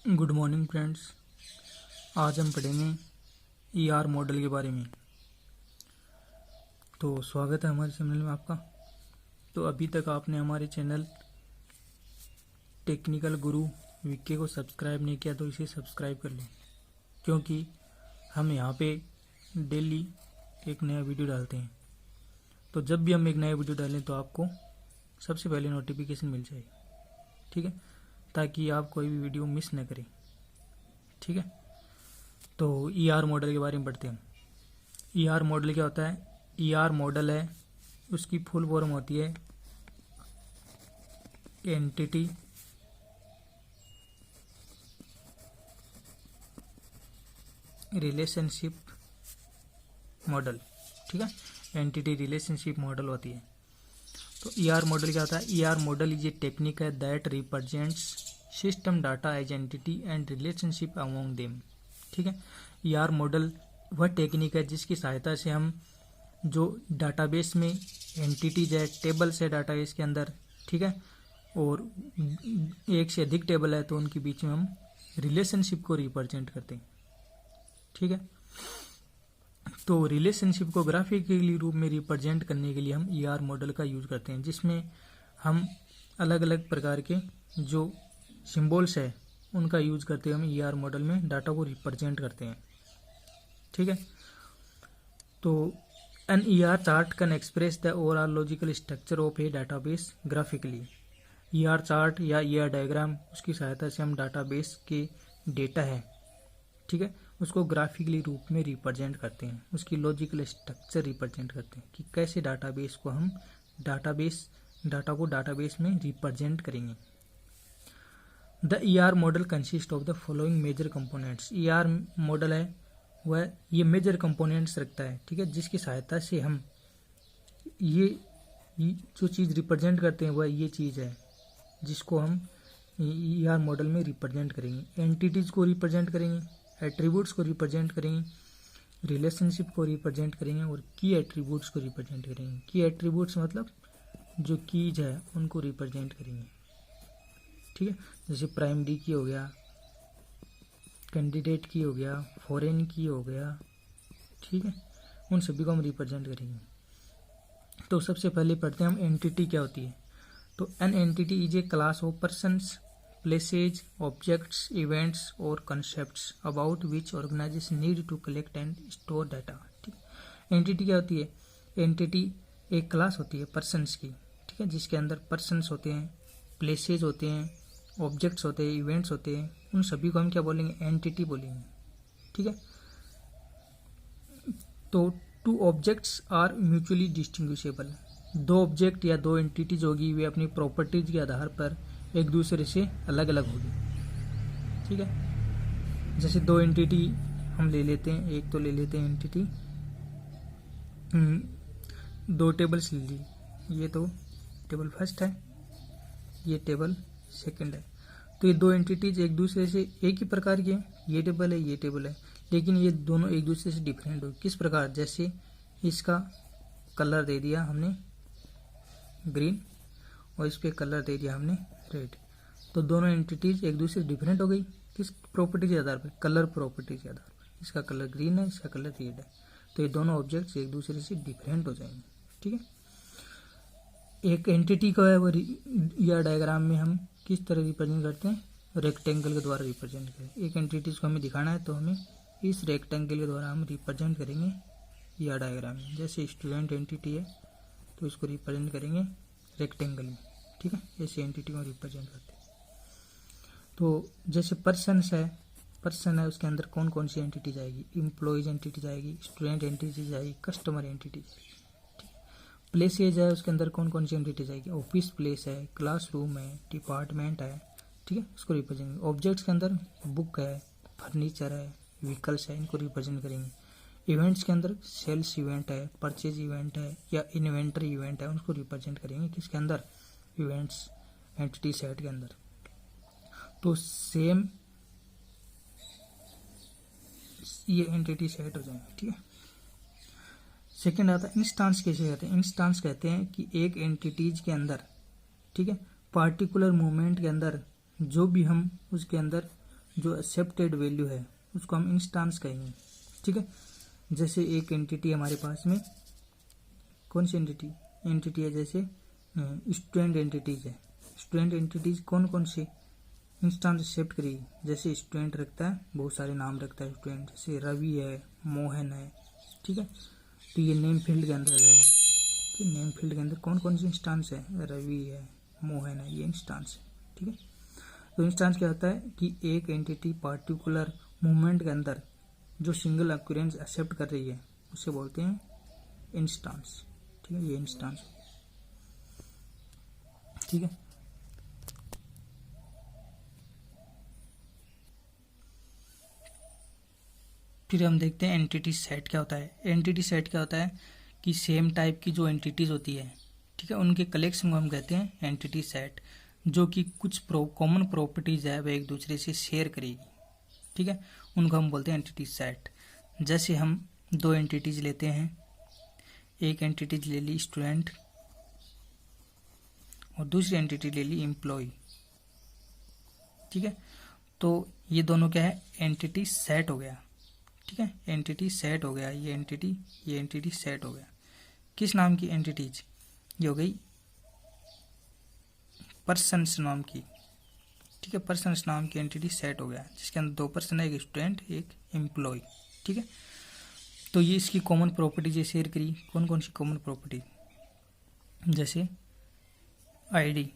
Good morning friends. आज हम पढ़ेंगे ईआर मॉडल के बारे में। तो स्वागत है हमारे चैनल में आपका। तो अभी तक आपने हमारे चैनल टेक्निकल गुरु विके को सब्सक्राइब नहीं किया तो इसे सब्सक्राइब कर लें, क्योंकि हम यहाँ पे डेली एक नया वीडियो डालते हैं। तो जब भी हम एक नया वीडियो डालें तो आपको सबसे पहले नोटिफिकेशन मिल जाए, ठीक है, ताकि आप कोई भी वीडियो मिस न करें। ठीक है, तो ईआर मॉडल के बारे में पढ़ते हैं। ईआर मॉडल क्या होता है? ईआर मॉडल है, उसकी फुल फॉर्म होती है एंटिटी रिलेशनशिप मॉडल। ठीक है, एंटिटी रिलेशनशिप मॉडल होती है। तो ईआर मॉडल क्या होता है? ER model is a technique है that represents system data as entity and relationship among them. ठीक है, ईआर मॉडल वह टेक्निक है जिसकी सहायता से हम जो डाटाबेस में एंटिटीज है, टेबल्स है डाटाबेस के अंदर, ठीक है, और एक से अधिक टेबल है तो उनके बीच में हम रिलेशनशिप को रिप्रेजेंट करते हैं। ठीक है, तो रिलेशनशिप को ग्राफिकली रूप में रिप्रेजेंट करने के लिए हम ईआर मॉडल का यूज करते हैं, जिसमें हम अलग अलग प्रकार के जो सिंबल्स है उनका यूज करते हुए हम ईआर मॉडल में डाटा को रिप्रेजेंट करते हैं। ठीक है, तो an ER chart can express the overall logical structure of a database graphically. ER chart या ईआर डायग्राम, उसकी सहायता से हम डाटाबेस के डेटा है, ठीक है, उसको ग्राफिकली रूप में रिप्रेजेंट करते हैं, उसकी लॉजिकल स्ट्रक्चर रिप्रेजेंट करते हैं कि कैसे डाटाबेस को हम डाटा को डाटाबेस में रिप्रेजेंट करेंगे। The ER model consist of the following major components. ER model है वह ये मेजर कंपोनेंट्स रखता है, ठीक है, जिसकी सहायता से हम ये जो चीज़ रिप्रेजेंट करते हैं वह ये चीज़ है जिसको हम ईआर मॉडल में रिप्रेजेंट करेंगे। एंटिटीज को रिप्रेजेंट करेंगे, एट्रीब्यूट्स को रिप्रेजेंट करेंगे, रिलेशनशिप को रिप्रेजेंट करेंगे और की एट्रीब्यूट्स को रिप्रेजेंट करेंगे। की एट्रीब्यूट्स मतलब जो कीज है उनको रिप्रेजेंट करेंगे। ठीक है, जैसे प्राइमरी की हो गया, कैंडिडेट की हो गया, फॉरेन की हो गया, ठीक है, उन सभी को हम रिप्रेजेंट करेंगे। तो सबसे पहले पढ़ते हैं हम एंटिटी क्या होती है। तो an entity is a class of persons, places, objects, events और concepts about which organization need to collect and store data. ठीक, एंटिटी क्या होती है? एंटिटी एक क्लास होती है पर्सन्स की, ठीक है, जिसके अंदर पर्सन्स होते हैं, प्लेसेज होते हैं, ऑब्जेक्ट्स होते हैं, इवेंट्स होते हैं, उन सभी को हम क्या बोलेंगे? एंटिटी बोलेंगे। ठीक है, तो two objects are mutually distinguishable. दो ऑब्जेक्ट या दो एंटिटीज होगी, वे अपनी प्रॉपर्टीज के आधार पर एक दूसरे से अलग अलग होगी। ठीक है, जैसे दो एंटिटी हम ले लेते हैं, एक तो ले लेते हैं एंटिटी, दो टेबल्स ले ली, ये तो टेबल फर्स्ट है, ये टेबल सेकंड है। तो ये दो एंटिटीज एक दूसरे से एक ही प्रकार की है, ये टेबल है, ये टेबल है, लेकिन ये दोनों एक दूसरे से डिफरेंट हो। किस प्रकार? जैसे इसका कलर दे दिया हमने ग्रीन और इस पे कलर दे दिया हमने रेड, तो दोनों एंटिटीज एक दूसरे से डिफरेंट हो गई। किस प्रॉपर्टी के आधार पर? कलर प्रॉपर्टी के आधार पर। इसका कलर ग्रीन है, इसका कलर रेड है, तो ये दोनों ऑब्जेक्ट्स एक दूसरे से डिफरेंट हो जाएंगे। ठीक है, एक एंटिटी को है वो या डायग्राम में हम किस तरह रिप्रेजेंट करते हैं? रेक्टेंगल के द्वारा रिप्रेजेंट करें। एक एंटिटीज को हमें दिखाना है तो हमें इस रेक्टेंगल के द्वारा हम रिप्रेजेंट करेंगे या डायग्राम में। जैसे स्टूडेंट एंटिटी है तो इसको रिप्रेजेंट करेंगे रेक्टेंगल में। ठीक है, ऐसे एंटिटी को रिप्रेजेंट करते हैं। तो जैसे पर्सन है, उसके अंदर कौन कौन सी एंटिटी जाएगी? एम्प्लॉयज एंटिटी जाएगी, स्टूडेंट एंटिटी जाएगी, कस्टमर एंटिटी जाएगी। प्लेसेज है, उसके अंदर कौन कौन सी एंटिटी जाएगी? ऑफिस प्लेस है, क्लासरूम है, डिपार्टमेंट है, ठीक है, उसको रिप्रेजेंट। ऑब्जेक्ट्स के अंदर बुक है, फर्नीचर है, व्हीकल्स है, इनको रिप्रेजेंट करेंगे। इवेंट्स के अंदर सेल्स इवेंट है, परचेज इवेंट है या इन्वेंटरी इवेंट है, उनको रिप्रेजेंट करेंगे किसके अंदर? इवेंट्स एंटिटी सेट के अंदर। तो सेम ये एंटिटी सेट हो जाएंगे। ठीक है, सेकेंड आता है इंस्टांस। कैसे कहते हैं? इंस्टांस कहते हैं कि एक एंटिटीज के अंदर, ठीक है, पार्टिकुलर मोमेंट के अंदर जो भी हम उसके अंदर जो एक्सेप्टेड वैल्यू है उसको हम इंस्टांस कहेंगे, ठीक है। जैसे एक एंटिटी हमारे पास में, कौन सी एंटिटी है, जैसे स्टूडेंट एंटिटीज है। स्टूडेंट एंटिटीज कौन कौन सी इंस्टांस एक्सेप्ट करेगी, जैसे स्टूडेंट रखता है, बहुत सारे नाम रखता है स्टूडेंट, जैसे रवि है, मोहन है, ठीक है। तो ये नेम फील्ड के अंदर आ जाएगा कि नेम फील्ड के अंदर कौन कौन सी इंस्टांस है, रवि है, मोहन है, ये इंस्टांस है, ठीक है। तो इंस्टांस क्या होता है कि एक एंटिटी पार्टिकुलर मूवमेंट के अंदर जो सिंगल अक्यूरेंस एक्सेप्ट कर रही है उसे बोलते हैं इंस्टांस, ठीक है। ये इंस्टांस, ठीक है। फिर हम देखते हैं एंटिटी सेट क्या होता है। एंटिटी सेट क्या होता है कि सेम टाइप की जो एंटिटीज होती है, ठीक है, उनके कलेक्शन को हम कहते हैं एंटिटी सेट, जो कि कुछ कॉमन प्रॉपर्टीज है वह एक दूसरे से शेयर करेगी, ठीक है, उनको हम बोलते हैं एंटिटी सेट। जैसे हम दो एंटिटीज लेते हैं, एक एंटिटीज ले ली स्टूडेंट और दूसरी एंटिटी ले ली एम्प्लॉय, ठीक है। तो ये दोनों क्या है, एंटिटी सेट हो गया, ठीक है, एंटिटी सेट हो गया। ये एंटिटी सेट हो गया। किस नाम की एंटिटीज, ये हो गई पर्सन्स नाम की, ठीक है, पर्सन्स नाम की एंटिटी सेट हो गया, जिसके अंदर दो पर्सन है, एक स्टूडेंट एक एम्प्लॉय, ठीक है। तो ये इसकी कॉमन प्रॉपर्टीज शेयर करी। कौन कौन सी कॉमन प्रॉपर्टी, जैसे आईडी,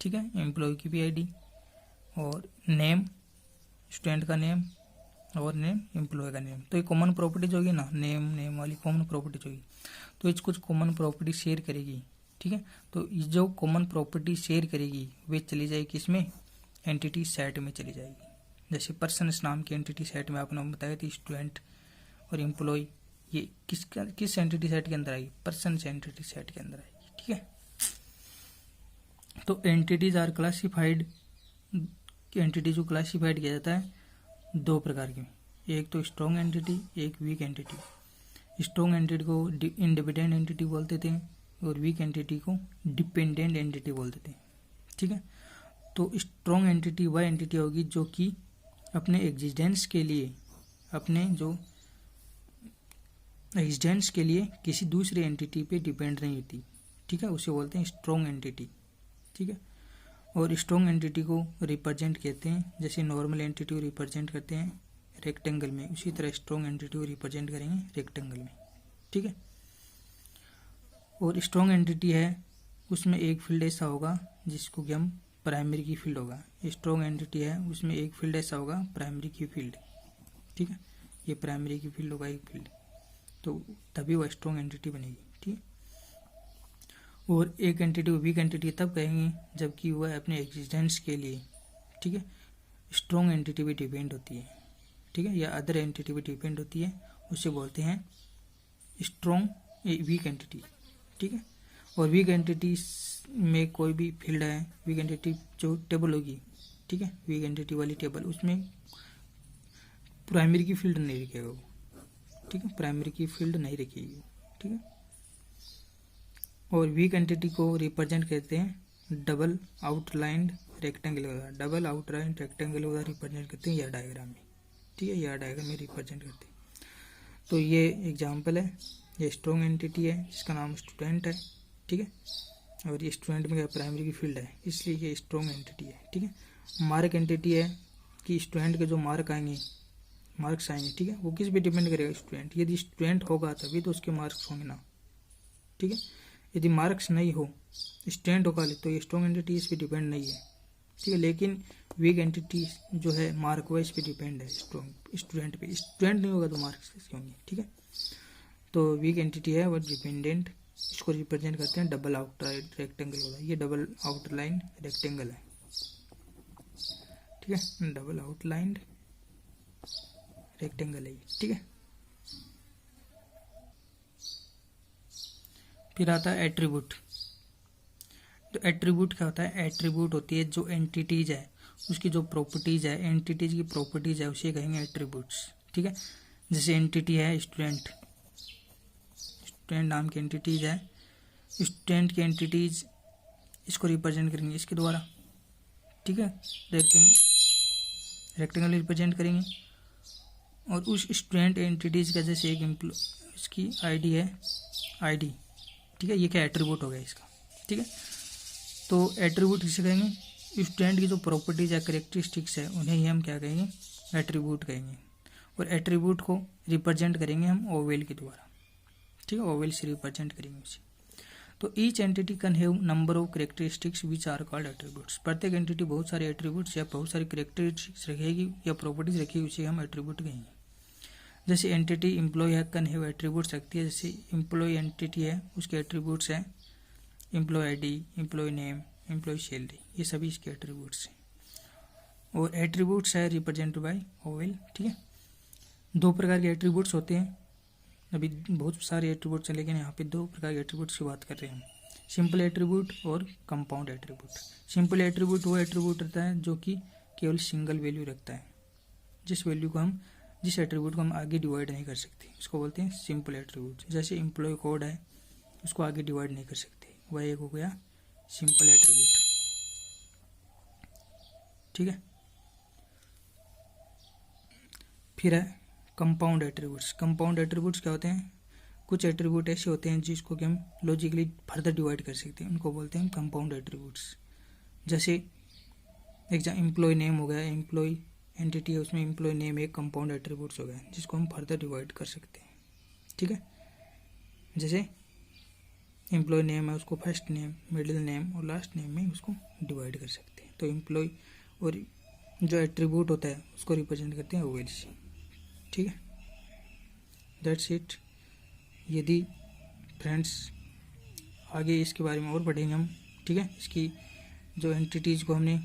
ठीक है, एम्प्लॉय की भी आईडी, और नेम, स्टूडेंट का नेम, और नेम एम्प्लॉय का नेम। तो ये कॉमन प्रॉपर्टीज होगी ना, नेम वाली कॉमन प्रॉपर्टीज होगी। तो ये कुछ कॉमन प्रॉपर्टी शेयर करेगी, ठीक है। तो ये जो कॉमन प्रॉपर्टी शेयर करेगी वे चली जाएगी किसमें, एंटिटी सेट में चली जाएगी। जैसे पर्सन्स नाम की एंटिटी सेट में आपने बताया थी स्टूडेंट और एम्प्लॉय, ये किस एंटिटी सेट के अंदर आएगी, पर्सन्स एंटिटी सेट के अंदर आएगी, ठीक है। तो एंटिटीज आर क्लासिफाइड, एंटिटी जो क्लासिफाइड किया जाता है दो प्रकार की, एक तो स्ट्रॉन्ग एंटिटी, एक वीक एंटिटी। स्ट्रॉन्ग एंटिटी को इंडिपेंडेंट एंटिटी बोलते थे और वीक एंटिटी को डिपेंडेंट एंटिटी बोलते थे, ठीक है। तो स्ट्रॉन्ग एंटिटी वह एंटिटी होगी जो कि अपने एग्जिस्टेंस के लिए, अपने जो एग्जिस्टेंस के लिए किसी दूसरे एंटिटी पे डिपेंड नहीं होती, ठीक है, उसे बोलते हैं स्ट्रॉन्ग एंटिटी, ठीक है। और स्ट्रॉन्ग एंटिटी को रिप्रेजेंट कहते हैं, जैसे नॉर्मल एंटिटी को रिप्रेजेंट करते हैं रेक्टेंगल में, उसी तरह स्ट्रॉन्ग एंटिटी को रिप्रेजेंट करेंगे रेक्टेंगल में, ठीक है। और स्ट्रॉन्ग एंटिटी है उसमें एक फील्ड ऐसा होगा जिसको कि हम प्राइमरी की फील्ड होगा। स्ट्रॉन्ग एंटिटी है उसमें एक फील्ड ऐसा होगा प्राइमरी की फील्ड, ठीक है, ये प्राइमरी की फील्ड होगा एक फील्ड, तो तभी वह स्ट्रॉन्ग एंटिटी बनेगी, ठीक है। और एक एंटिटी को वीक एंटिटी तब कहेंगे जबकि वह अपने एग्जिस्टेंस के लिए, ठीक है, स्ट्रॉन्ग एंटिटी पे डिपेंड होती है, ठीक है, या अदर एंटिटी पे डिपेंड होती है, उसे बोलते हैं स्ट्रॉन्ग वीक एंटिटी, ठीक है। और वीक एंटिटी में कोई भी फील्ड है, वीक एंटिटी जो टेबल होगी, ठीक है, वीक एंटिटी वाली टेबल, उसमें प्राइमरी की फील्ड नहीं रखेगा वो, ठीक है, प्राइमरी की फील्ड नहीं रखेगी, ठीक है। और वीक एंटिटी को रिप्रेजेंट करते हैं डबल आउटलाइंड रेक्टेंगल वगैरह, डबल आउटलाइन रेक्टेंगल वगैरह रिप्रेजेंट करते हैं यह डायग्राम में, ठीक है, यह डायग्राम में रिप्रेजेंट करते हैं। तो ये एग्जांपल है, ये स्ट्रॉन्ग एंटिटी है जिसका नाम स्टूडेंट है, ठीक है, और ये स्टूडेंट में प्राइमरी की फील्ड है इसलिए ये स्ट्रॉन्ग एंटिटी है, ठीक है। मार्क एंटिटी है कि स्टूडेंट के जो मार्क्स आएंगे, ठीक है, वो किस पे डिपेंड करेगा, स्टूडेंट, यदि स्टूडेंट होगा तभी तो उसके मार्क्स होंगे ना, ठीक है। यदि मार्क्स नहीं हो, स्टूडेंट होगा तो ये स्ट्रॉन्ग एंटिटी इस पर डिपेंड नहीं है, ठीक है। लेकिन वीक एंटिटी जो है मार्क वाइज पे डिपेंड है, स्ट्रॉन्ग स्टूडेंट पे, स्टूडेंट नहीं होगा तो मार्क्स कैसे होंगे, ठीक है। तो वीक एंटिटी है वो डिपेंडेंट, इसको रिप्रेजेंट करते हैं डबल आउटलाइन रेक्टेंगल होगा, ये डबल आउटलाइन रेक्टेंगल है, ठीक है, डबल आउटलाइन रेक्टेंगल है, ठीक है। फिर आता है एट्रीब्यूट। तो एट्रीब्यूट क्या होता है, एट्रीब्यूट होती है जो एंटिटीज है उसकी जो प्रॉपर्टीज है, एंटिटीज की प्रॉपर्टीज है उसे कहेंगे एट्रीब्यूट्स, ठीक है। जैसे एंटिटी है स्टूडेंट, स्टूडेंट नाम की एंटिटीज है, स्टूडेंट की एंटिटीज इसको रिप्रेजेंट करेंगे इसके द्वारा, ठीक है। देखते हैं रेक्टेंगल रिप्रेजेंट करेंगे। और उस स्टूडेंट एंटिटीज़ का जैसे एक इसकी आईडी है, आईडी, ठीक है, ये क्या एट्रीब्यूट हो गया इसका, ठीक है। तो एट्रीब्यूट किसे कहेंगे, स्टूडेंट की जो प्रॉपर्टीज या करेक्टरिस्टिक्स है उन्हें ही हम क्या कहेंगे, एट्रीब्यूट कहेंगे। और एट्रीब्यूट को रिप्रेजेंट करेंगे हम ओवेल के द्वारा, ठीक है, ओवेल से रिप्रेजेंट करेंगे उसे। तो each entity can have number of characteristics which are called attributes. प्रत्येक एंटिटी बहुत सारे एट्रीब्यूट्स या बहुत सारी करेक्टरिस्टिक्स रखेगी या प्रॉपर्टीज रखेगी, उसे हम एट्रीब्यूट कहेंगे। जैसे एंटिटी एम्प्लॉय है, कैन हैव एट्रीब्यूट्स रखती है। जैसे एम्प्लॉय एंटिटी है, उसके एट्रीब्यूट्स हैं employee ID, employee name, employee salary, ये सभी इसके एट्रीब्यूट्स हैं। और एट्रीब्यूट्स है रिप्रेजेंट बाय ओवेल, ठीक है। दो प्रकार के एट्रीब्यूट्स होते हैं, अभी बहुत सारे एट्रीब्यूट्स हैं लेकिन यहाँ पे दो प्रकार के एट्रीब्यूट्स की बात कर रहे हैं हम, सिंपल एट्रीब्यूट और कंपाउंड एट्रीब्यूट। सिंपल एट्रीब्यूट वो एट्रीब्यूट रहता है जो कि केवल सिंगल वैल्यू रखता है, जिस एट्रीब्यूट को हम आगे डिवाइड नहीं कर सकते, उसको बोलते हैं सिंपल एट्रीब्यूट। जैसे एम्प्लॉय कोड है, उसको आगे डिवाइड नहीं कर सकते, वह एक हो गया सिंपल एट्रीब्यूट, ठीक है। फिर है कंपाउंड एट्रीब्यूट्स। कंपाउंड एट्रीब्यूट्स क्या होते हैं, कुछ एट्रीब्यूट ऐसे होते हैं जिसको कि हम लॉजिकली फर्दर डिवाइड कर सकते हैं, उनको बोलते हैं कंपाउंड एट्रीब्यूट्स। जैसे एम्प्लॉय नेम हो गया, एम्प्लॉय एंटिटी है, उसमें एम्प्लॉय नेम एक कंपाउंड एट्रीब्यूट्स हो गया जिसको हम फर्दर डिवाइड कर सकते हैं, ठीक है। जैसे एम्प्लॉय नेम है, उसको फर्स्ट नेम, मिडिल नेम और लास्ट नेम में उसको डिवाइड कर सकते हैं। तो एम्प्लॉय और जो एट्रीब्यूट होता है उसको रिप्रेजेंट करते हैं ओवेल से, ठीक है। That's it. यदि फ्रेंड्स आगे इसके बारे में और पढ़ेंगे हम, ठीक है। इसकी जो एंटिटीज़ को हमने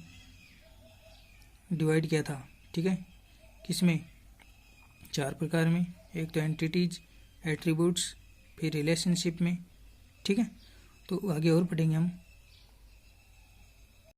डिवाइड किया था, ठीक है, किसमें, 4 प्रकार में। एक तो एंटिटीज, एट्रीब्यूट्स, फिर रिलेशनशिप में, ठीक है। तो आगे और पढ़ेंगे हम।